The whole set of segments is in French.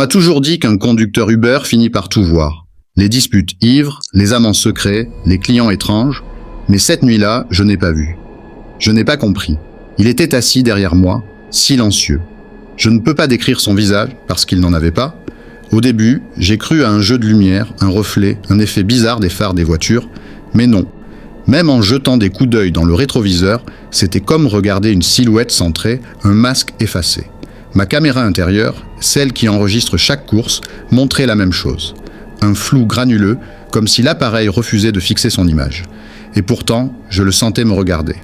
m'a toujours dit qu'un conducteur Uber finit par tout voir. Les disputes ivres, les amants secrets, les clients étranges. Mais cette nuit-là, je n'ai pas vu. Je n'ai pas compris. Il était assis derrière moi, silencieux. Je ne peux pas décrire son visage, parce qu'il n'en avait pas. Au début, j'ai cru à un jeu de lumière, un reflet, un effet bizarre des phares des voitures. Mais non. Même en jetant des coups d'œil dans le rétroviseur, c'était comme regarder une silhouette centrée, un masque effacé. Ma caméra intérieure, celle qui enregistre chaque course, montrait la même chose. Un flou granuleux, comme si l'appareil refusait de fixer son image. Et pourtant, je le sentais me regarder.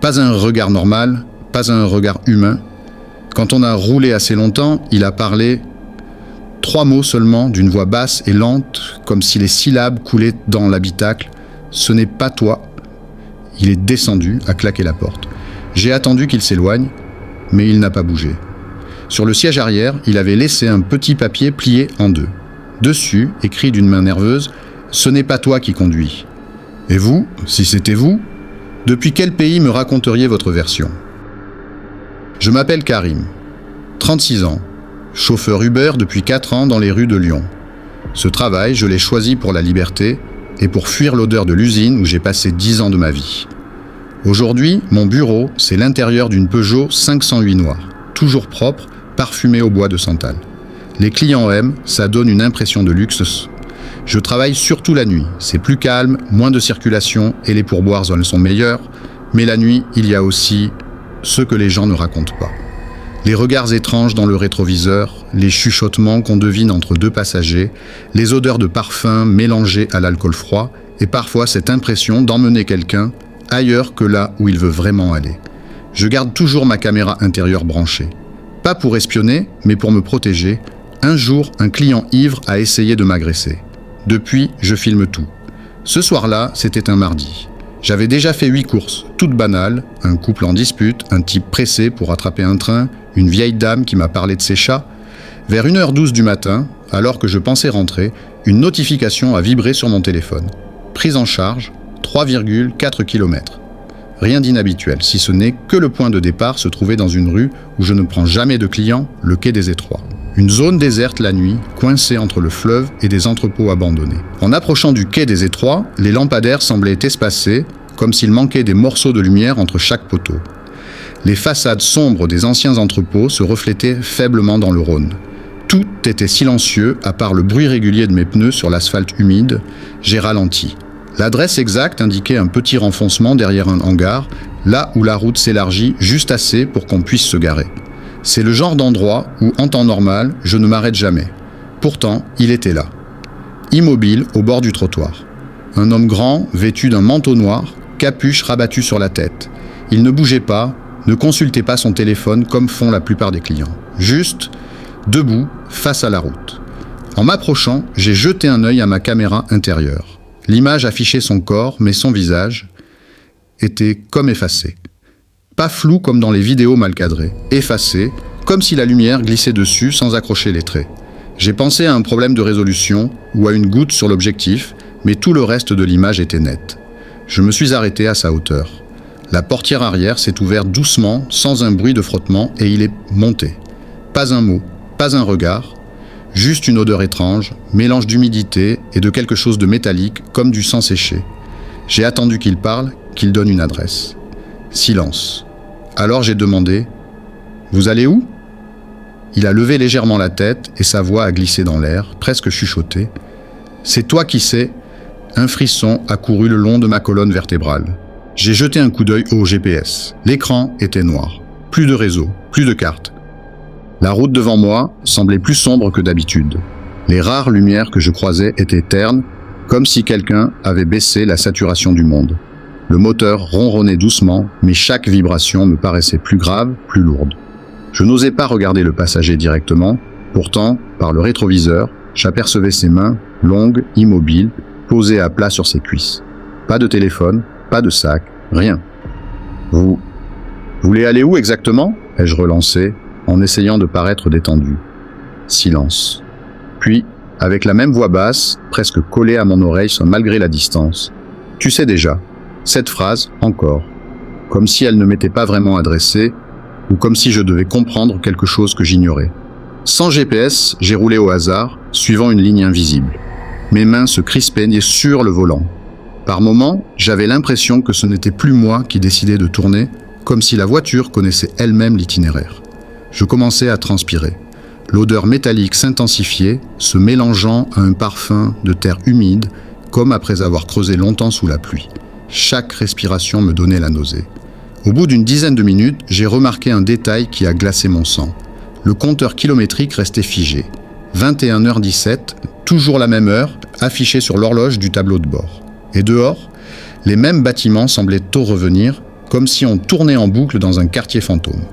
Pas un regard normal, pas un regard humain. Quand on a roulé assez longtemps, il a parlé 3 mots seulement, d'une voix basse et lente, comme si les syllabes coulaient dans l'habitacle. « Ce n'est pas toi ». Il est descendu, a claqué la porte. J'ai attendu qu'il s'éloigne, mais il n'a pas bougé. Sur le siège arrière, il avait laissé un petit papier plié en 2. Dessus, écrit d'une main nerveuse, « Ce n'est pas toi qui conduis ». Et vous, si c'était vous, depuis quel pays me raconteriez votre version? Je m'appelle Karim, 36 ans, chauffeur Uber depuis 4 ans dans les rues de Lyon. Ce travail, je l'ai choisi pour la liberté et pour fuir l'odeur de l'usine où j'ai passé 10 ans de ma vie. Aujourd'hui, mon bureau, c'est l'intérieur d'une Peugeot 508 noire, toujours propre, parfumée au bois de santal. Les clients aiment, ça donne une impression de luxe. Je travaille surtout la nuit, c'est plus calme, moins de circulation et les pourboires sont meilleurs, mais la nuit, il y a aussi ce que les gens ne racontent pas. Les regards étranges dans le rétroviseur, les chuchotements qu'on devine entre 2 passagers, les odeurs de parfum mélangées à l'alcool froid et parfois cette impression d'emmener quelqu'un ailleurs que là où il veut vraiment aller. Je garde toujours ma caméra intérieure branchée. Pas pour espionner, mais pour me protéger. Un jour, un client ivre a essayé de m'agresser. Depuis, je filme tout. Ce soir-là, c'était un mardi. J'avais déjà fait 8 courses, toutes banales, un couple en dispute, un type pressé pour attraper un train, une vieille dame qui m'a parlé de ses chats. Vers 1h12 du matin, alors que je pensais rentrer, une notification a vibré sur mon téléphone. Prise en charge, 3,4 km. Rien d'inhabituel, si ce n'est que le point de départ se trouvait dans une rue où je ne prends jamais de clients, le quai des Étroits. Une zone déserte la nuit, coincée entre le fleuve et des entrepôts abandonnés. En approchant du quai des Étroits, les lampadaires semblaient espacés, comme s'il manquait des morceaux de lumière entre chaque poteau. Les façades sombres des anciens entrepôts se reflétaient faiblement dans le Rhône. Tout était silencieux, à part le bruit régulier de mes pneus sur l'asphalte humide. J'ai ralenti. L'adresse exacte indiquait un petit renfoncement derrière un hangar, là où la route s'élargit juste assez pour qu'on puisse se garer. C'est le genre d'endroit où, en temps normal, je ne m'arrête jamais. Pourtant, il était là. Immobile au bord du trottoir. Un homme grand, vêtu d'un manteau noir, capuche rabattue sur la tête. Il ne bougeait pas, ne consultait pas son téléphone comme font la plupart des clients. Juste, debout, face à la route. En m'approchant, j'ai jeté un œil à ma caméra intérieure. L'image affichait son corps, mais son visage était comme effacé. Pas flou comme dans les vidéos mal cadrées, effacé, comme si la lumière glissait dessus sans accrocher les traits. J'ai pensé à un problème de résolution ou à une goutte sur l'objectif, mais tout le reste de l'image était net. Je me suis arrêté à sa hauteur. La portière arrière s'est ouverte doucement, sans un bruit de frottement, et il est monté. Pas un mot, pas un regard, juste une odeur étrange, mélange d'humidité et de quelque chose de métallique, comme du sang séché. J'ai attendu qu'il parle, qu'il donne une adresse. Silence. Alors j'ai demandé « Vous allez où ?» Il a levé légèrement la tête et sa voix a glissé dans l'air, presque chuchotée. « C'est toi qui sais ?» Un frisson a couru le long de ma colonne vertébrale. J'ai jeté un coup d'œil au GPS. L'écran était noir. Plus de réseau, plus de carte. La route devant moi semblait plus sombre que d'habitude. Les rares lumières que je croisais étaient ternes, comme si quelqu'un avait baissé la saturation du monde. Le moteur ronronnait doucement, mais chaque vibration me paraissait plus grave, plus lourde. Je n'osais pas regarder le passager directement, pourtant, par le rétroviseur, j'apercevais ses mains, longues, immobiles, posées à plat sur ses cuisses. Pas de téléphone, pas de sac, rien. « Vous voulez aller où exactement ?» ai-je relancé, en essayant de paraître détendu. Silence. Puis, avec la même voix basse, presque collée à mon oreille malgré la distance. « Tu sais déjà. » Cette phrase, encore. Comme si elle ne m'était pas vraiment adressée, ou comme si je devais comprendre quelque chose que j'ignorais. Sans GPS, j'ai roulé au hasard, suivant une ligne invisible. Mes mains se crispaient sur le volant. Par moments, j'avais l'impression que ce n'était plus moi qui décidais de tourner, comme si la voiture connaissait elle-même l'itinéraire. Je commençais à transpirer. L'odeur métallique s'intensifiait, se mélangeant à un parfum de terre humide, comme après avoir creusé longtemps sous la pluie. Chaque respiration me donnait la nausée. Au bout d'une dizaine de minutes, j'ai remarqué un détail qui a glacé mon sang. Le compteur kilométrique restait figé. 21h17, toujours la même heure, affichée sur l'horloge du tableau de bord. Et dehors, les mêmes bâtiments semblaient tôt revenir, comme si on tournait en boucle dans un quartier fantôme.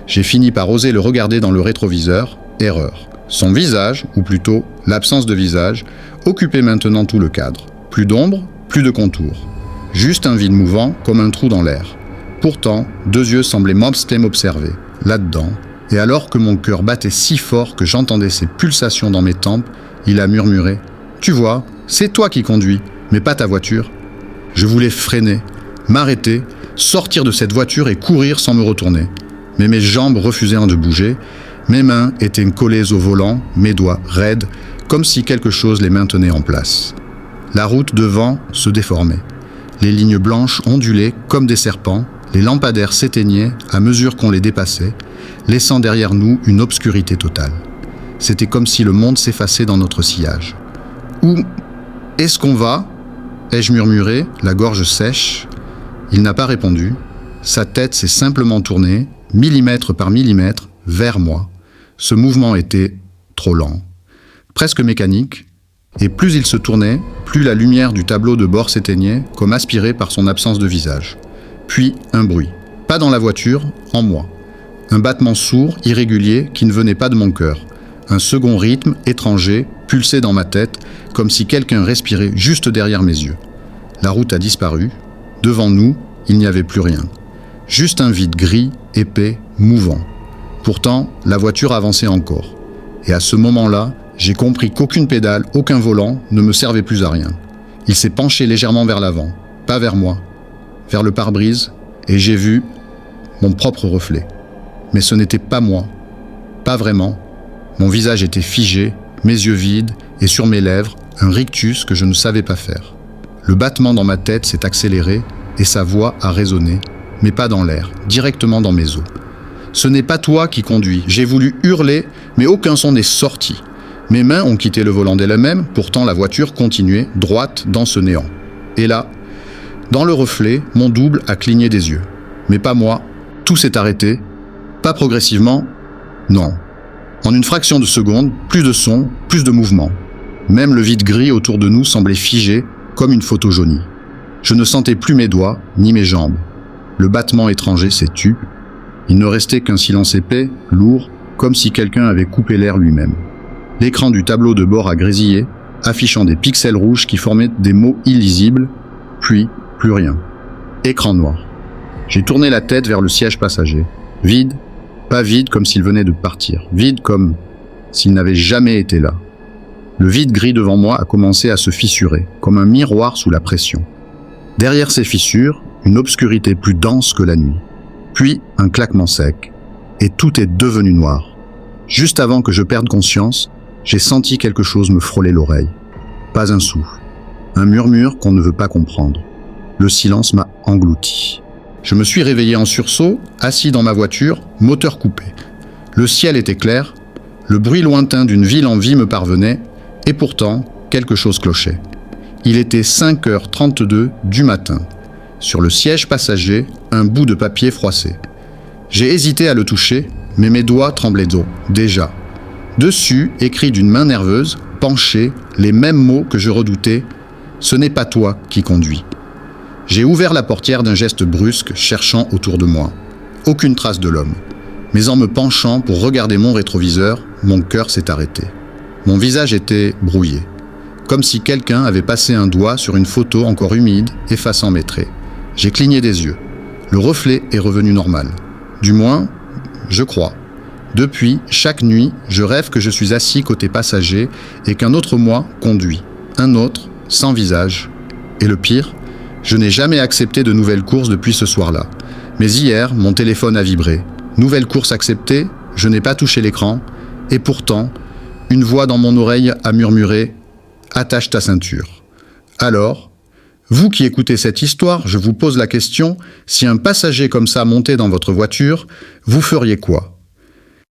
J'ai fini par oser le regarder dans le rétroviseur. Erreur. Son visage, ou plutôt l'absence de visage, occupait maintenant tout le cadre. Plus d'ombre, plus de contours. Juste un vide mouvant, comme un trou dans l'air. Pourtant, 2 yeux semblaient m'observer, là-dedans, et alors que mon cœur battait si fort que j'entendais ses pulsations dans mes tempes, il a murmuré « Tu vois, c'est toi qui conduis, mais pas ta voiture. » Je voulais freiner, m'arrêter, sortir de cette voiture et courir sans me retourner. Mais mes jambes refusaient de bouger, mes mains étaient collées au volant, mes doigts raides, comme si quelque chose les maintenait en place. La route devant se déformait. Les lignes blanches ondulaient comme des serpents, les lampadaires s'éteignaient à mesure qu'on les dépassait, laissant derrière nous une obscurité totale. C'était comme si le monde s'effaçait dans notre sillage. « Où est-ce qu'on va ?» ai-je murmuré, la gorge sèche. Il n'a pas répondu. Sa tête s'est simplement tournée, millimètre par millimètre, vers moi. Ce mouvement était trop lent, presque mécanique, et plus il se tournait, plus la lumière du tableau de bord s'éteignait, comme aspirée par son absence de visage. Puis un bruit, pas dans la voiture, en moi. Un battement sourd, irrégulier, qui ne venait pas de mon cœur. Un second rythme, étranger, pulsait dans ma tête, comme si quelqu'un respirait juste derrière mes yeux. La route a disparu. Devant nous, il n'y avait plus rien. Juste un vide gris, épais, mouvant. Pourtant, la voiture avançait encore. Et à ce moment-là, j'ai compris qu'aucune pédale, aucun volant ne me servait plus à rien. Il s'est penché légèrement vers l'avant, pas vers moi, vers le pare-brise, et j'ai vu mon propre reflet. Mais ce n'était pas moi, pas vraiment. Mon visage était figé, mes yeux vides, et sur mes lèvres, un rictus que je ne savais pas faire. Le battement dans ma tête s'est accéléré, et sa voix a résonné, mais pas dans l'air, directement dans mes os. Ce n'est pas toi qui conduis. J'ai voulu hurler, mais aucun son n'est sorti. Mes mains ont quitté le volant d'elles-mêmes, pourtant la voiture continuait, droite dans ce néant. Et là, dans le reflet, mon double a cligné des yeux. Mais pas moi, tout s'est arrêté. Pas progressivement, non. En une fraction de seconde, plus de son, plus de mouvement. Même le vide gris autour de nous semblait figé, comme une photo jaunie. Je ne sentais plus mes doigts, ni mes jambes. Le battement étranger s'est tu. Il ne restait qu'un silence épais, lourd, comme si quelqu'un avait coupé l'air lui-même. L'écran du tableau de bord a grésillé, affichant des pixels rouges qui formaient des mots illisibles, puis plus rien. Écran noir. J'ai tourné la tête vers le siège passager. Vide, pas vide comme s'il venait de partir, vide comme s'il n'avait jamais été là. Le vide gris devant moi a commencé à se fissurer, comme un miroir sous la pression. Derrière ces fissures, une obscurité plus dense que la nuit. Puis un claquement sec, et tout est devenu noir. Juste avant que je perde conscience, j'ai senti quelque chose me frôler l'oreille. Pas un souffle, un murmure qu'on ne veut pas comprendre. Le silence m'a englouti. Je me suis réveillé en sursaut, assis dans ma voiture, moteur coupé. Le ciel était clair, le bruit lointain d'une ville en vie me parvenait, et pourtant, quelque chose clochait. Il était 5h32 du matin. Sur le siège passager, un bout de papier froissé. J'ai hésité à le toucher, mais mes doigts tremblaient déjà. Dessus, écrit d'une main nerveuse, penchés, les mêmes mots que je redoutais. Ce n'est pas toi qui conduis. J'ai ouvert la portière d'un geste brusque, cherchant autour de moi. Aucune trace de l'homme. Mais en me penchant pour regarder mon rétroviseur, mon cœur s'est arrêté. Mon visage était brouillé, comme si quelqu'un avait passé un doigt sur une photo encore humide, effaçant mes traits. J'ai cligné des yeux. Le reflet est revenu normal. Du moins, je crois. Depuis, chaque nuit, je rêve que je suis assis côté passager et qu'un autre moi conduit. Un autre, sans visage. Et le pire, je n'ai jamais accepté de nouvelles courses depuis ce soir-là. Mais hier, mon téléphone a vibré. Nouvelle course acceptée, je n'ai pas touché l'écran Et pourtant, une voix dans mon oreille a murmuré « Attache ta ceinture ». Alors, vous qui écoutez cette histoire, je vous pose la question, si un passager comme ça montait dans votre voiture, vous feriez quoi ?